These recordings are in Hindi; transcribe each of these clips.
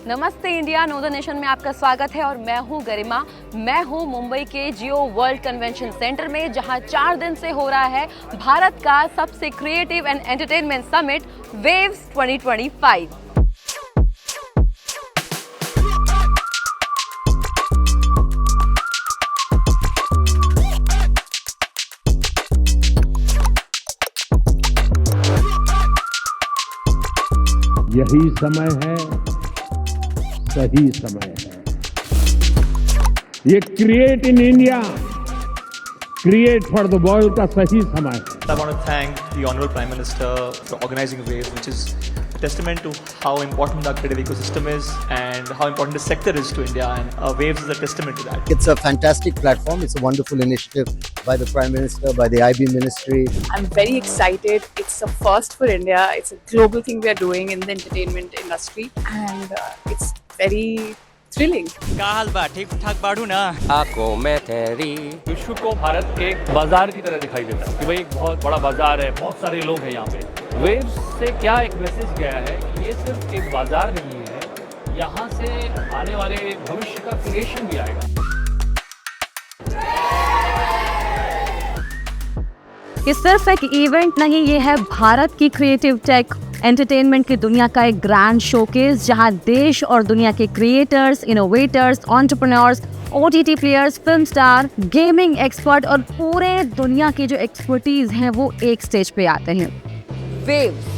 नमस्ते इंडिया, नो द नेशन में आपका स्वागत है और मैं हूं गरिमा। मैं हूं मुंबई के जियो वर्ल्ड कन्वेंशन सेंटर में, जहां 4 दिन से हो रहा है भारत का सबसे creative and entertainment summit waves 2025। यही समय है, सही समय है। ये create in India, create for the world का सही समय है। I want to thank the Honorable Prime Minister for organizing WAVES, which is a testament to how important our creative ecosystem is and how important the sector is to India, and WAVES is a testament to that. It's a fantastic platform. It's a wonderful initiative by the Prime Minister, by the IB Ministry. I'm very excited. It's a first for India. It's a global thing we are doing in the entertainment industry, and it's very thrilling. क्या हाल बा? ठीक ठाक बाड़ू ना? आंखों में तेरी। विश्व को भारत एक बाजार की तरह दिखाई देता है कि भाई एक बहुत बड़ा बाजार है, बहुत सारे लोग हैं यहाँ पे। वेव्स से क्या एक मैसेज गया है कि ये सिर्फ एक बाजार नहीं है, यहाँ से आने वाले भविष्य का क्रिएशन भी आएगा। ये सिर्फ एक इवेंट नहीं, ये है भारत की क्रिएटिव टेक एंटरटेनमेंट की दुनिया का एक ग्रैंड शोकेस, जहां देश और दुनिया के creators, innovators, entrepreneurs, OTT players, film star, gaming expert और पूरे दुनिया की जो एक्सपर्टीज हैं वो एक स्टेज पे आते हैं। Waves.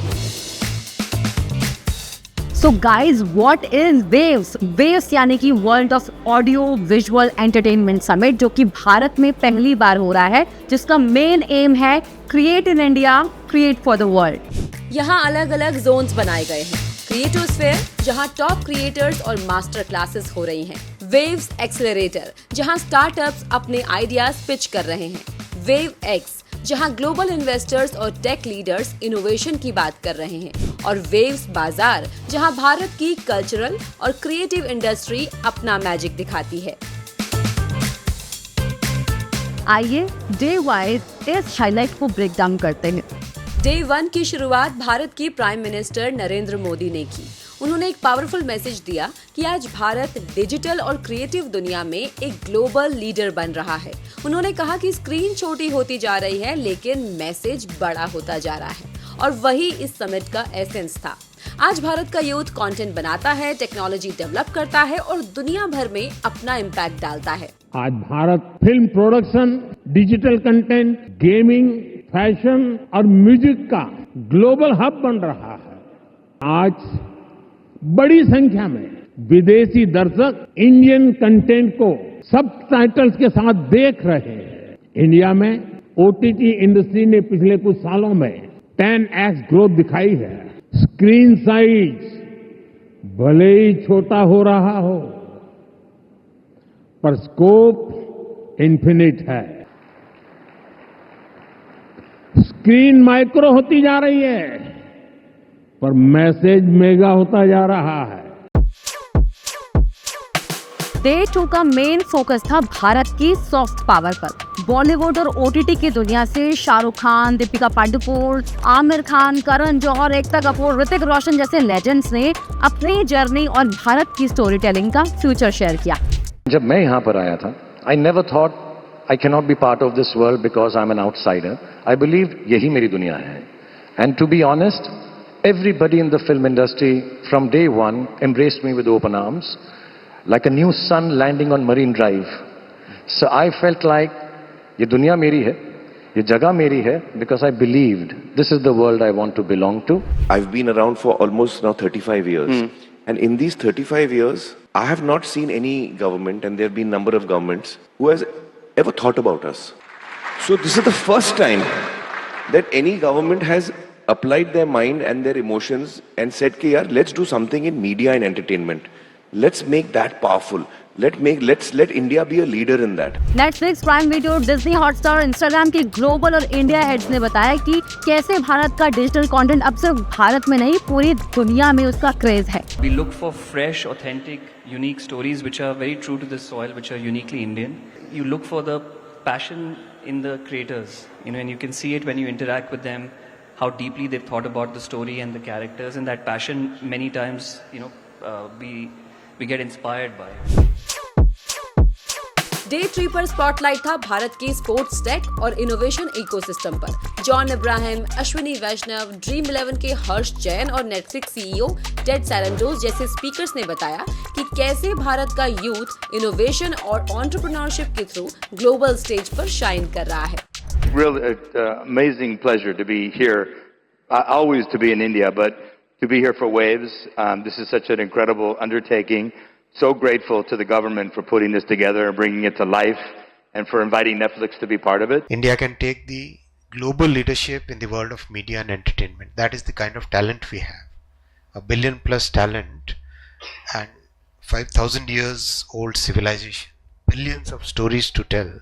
So guys, what is waves? Waves यानी कि world of audio visual entertainment summit, जो कि भारत में पहली बार हो रहा है, जिसका मेन एम है create in India, create for the world. यहाँ अलग अलग जोन्स बनाए गए हैं। क्रिएटोस्फेयर, जहाँ टॉप क्रिएटर्स और मास्टर क्लासेस हो रही हैं। वेव्स एक्सेलरेटर, जहाँ स्टार्टअप्स अपने आइडियाज पिच कर रहे हैं। वेव एक्स, जहाँ ग्लोबल इन्वेस्टर्स और टेक लीडर्स इनोवेशन की बात कर रहे हैं। और वेव्स बाजार, जहाँ भारत की कल्चरल और क्रिएटिव इंडस्ट्री अपना मैजिक दिखाती है। आइए डे वाइज इस हाईलाइट को ब्रेक डाउन करते हैं। डे 1 की शुरुआत भारत की प्राइम मिनिस्टर नरेंद्र मोदी ने की। उन्होंने एक पावरफुल मैसेज दिया कि आज भारत डिजिटल और क्रिएटिव दुनिया में एक ग्लोबल लीडर बन रहा है। उन्होंने कहा कि स्क्रीन छोटी होती जा रही है, लेकिन मैसेज बड़ा होता जा रहा है, और वही इस समिट का एसेंस था। आज भारत का यूथ कंटेंट बनाता है, टेक्नोलॉजी डेवलप करता है और दुनिया भर में अपना इम्पैक्ट डालता है। आज Bharat film production, digital content, gaming, fashion और म्यूजिक का ग्लोबल हब बन रहा है। आज बड़ी संख्या में विदेशी दर्शक इंडियन कंटेंट को सबटाइटल्स के साथ देख रहे हैं। इंडिया में ओटीटी इंडस्ट्री ने पिछले कुछ सालों में 10x ग्रोथ दिखाई है। स्क्रीन साइज भले ही छोटा हो रहा हो, पर स्कोप इन्फिनिट है। स्क्रीन माइक्रो होती जा रही है, पर मैसेज मेगा होता जा रहा है। डे 2 का मेन फोकस था भारत की सॉफ्ट पावर पर। बॉलीवुड और ओटीटी की दुनिया से शाहरुख खान, दीपिका पादुकोण, आमिर खान, करण जौहर, एकता कपूर, ऋतिक रोशन जैसे लेजेंड्स ने अपनी जर्नी और भारत की स्टोरी टेलिंग का फ्यूचर शेयर किया। जब मैं यहाँ पर आया था, I never thought I cannot be part of this world because I'm an outsider. I believe यही मेरी दुनिया है. And to be honest, everybody in the film industry from day one embraced me with open arms, like a new sun landing on Marine Drive. So I felt like ये दुनिया मेरी है, ये जगह मेरी है, because I believed this is the world I want to belong to. I've been around for almost now 35 years. And in these 35 years, I have not seen any government, and there have been number of governments, who has ever thought about us. So this is the first time that any government has applied their mind and their emotions and said कि यार let's do something in media and entertainment. Let's make that powerful. Let's let India be a leader in that. Netflix, Prime Video, Disney Hotstar, Instagram के ग्लोबल और इंडिया हेड्स ने बताया कि कैसे भारत का डिजिटल कंटेंट अब सिर्फ भारत में नहीं, पूरी दुनिया में उसका क्रेज है। We look for fresh, authentic, unique stories which are very true to the soil, which are uniquely Indian. You look for the passion in the creators, and you can see it when you interact with them, how deeply they've thought about the story and the characters, and that passion many times, we get inspired by. Day 3 पर स्पॉटलाइट था भारत की स्पोर्ट्स टेक और इनोवेशन इकोसिस्टम पर। जॉन इब्राहिम, अश्विनी वैष्णव, ड्रीम 11 के हर्ष जैन और नेटफ्लिक्स सीईओ टेड सैरंडोज जैसे स्पीकर्स ने बताया कि कैसे भारत का यूथ इनोवेशन और एंटरप्रेन्योरशिप के थ्रू ग्लोबल स्टेज पर शाइन कर रहा है। Real amazing pleasure to be here. Always to be in India, but to be here for Waves. This is such an incredible undertaking. So grateful to the government for putting this together and bringing it to life, and for inviting Netflix to be part of it. India can take the global leadership in the world of media and entertainment. That is the kind of talent we have. 1 billion plus talent and 5,000 years old civilization. Billions of stories to tell.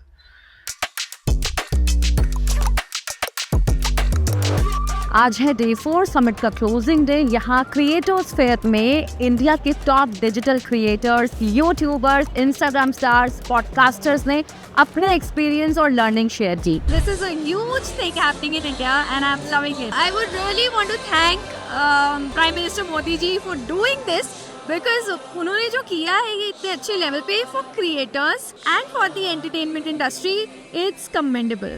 आज है डे 4 समिट का क्लोजिंग डे। यहाँ क्रिएटर्स फेयर में इंडिया के top digital creators, YouTubers, Instagram stars, podcasters ने अपने एक्सपीरियंस और लर्निंग शेयर की। This is a huge thing happening in India and I'm loving it. I would really want to thank Prime Minister Modi ji for doing this. Because उन्होंने जो किया है ये इतने अच्छे लेवल पे for creators and for the entertainment industry, it's commendable.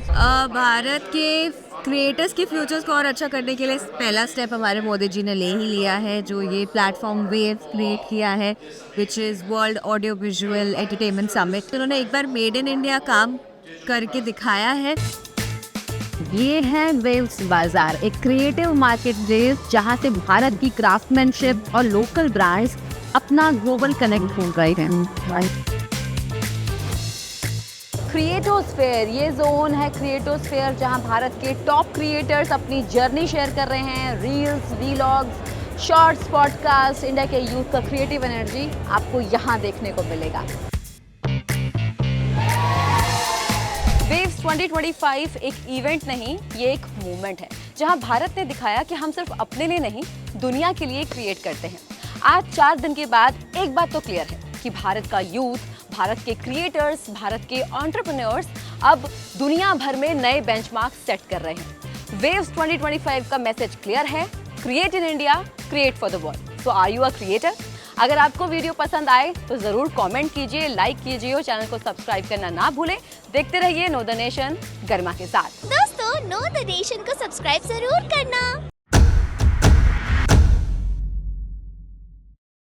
Bharat के क्रिएटर्स के फ्यूचर्स को और अच्छा करने के लिए पहला स्टेप हमारे मोदी जी ने ले ही लिया है, जो ये प्लेटफॉर्म वेव्स क्रिएट किया है, which is world audio visual entertainment summit. उन्होंने एक बार मेड इन इंडिया काम करके दिखाया है। ये है वेव्स बाजार, एक क्रिएटिव मार्केट प्लेस जहाँ से भारत की क्राफ्टमैनशिप और लोकल ब्रांड्स अपना ग्लोबल कनेक्ट ढूंढ रहे हैं। क्रिएटर्स फेयर, ये जोन है क्रिएटर्स फेयर जहां भारत के टॉप क्रिएटर्स अपनी जर्नी शेयर कर रहे हैं। Reels, vlogs, shorts, podcast, India के यूथ का क्रिएटिव एनर्जी आपको यहाँ देखने को मिलेगा। वेव्स 2025 एक इवेंट नहीं, ये एक मूवमेंट है जहां भारत ने दिखाया कि हम सिर्फ अपने लिए नहीं, दुनिया के लिए क्रिएट करते हैं। आज 4 दिन के बाद एक बात तो क्लियर है कि भारत का यूथ, भारत के क्रिएटर्स, भारत के एंटरप्रेन्योर्स अब दुनिया भर में नए बेंचमार्क सेट कर रहे हैं। वेव्स 2025 का मैसेज क्लियर है, create in India, create for the world. So are you a creator? अगर आपको वीडियो पसंद आए तो जरूर कमेंट कीजिए, लाइक कीजिए और चैनल को सब्सक्राइब करना ना भूलें। देखते रहिए नो द नेशन गरिमा के साथ। दोस्तों, नो द नेशन को सब्सक्राइब जरूर करना।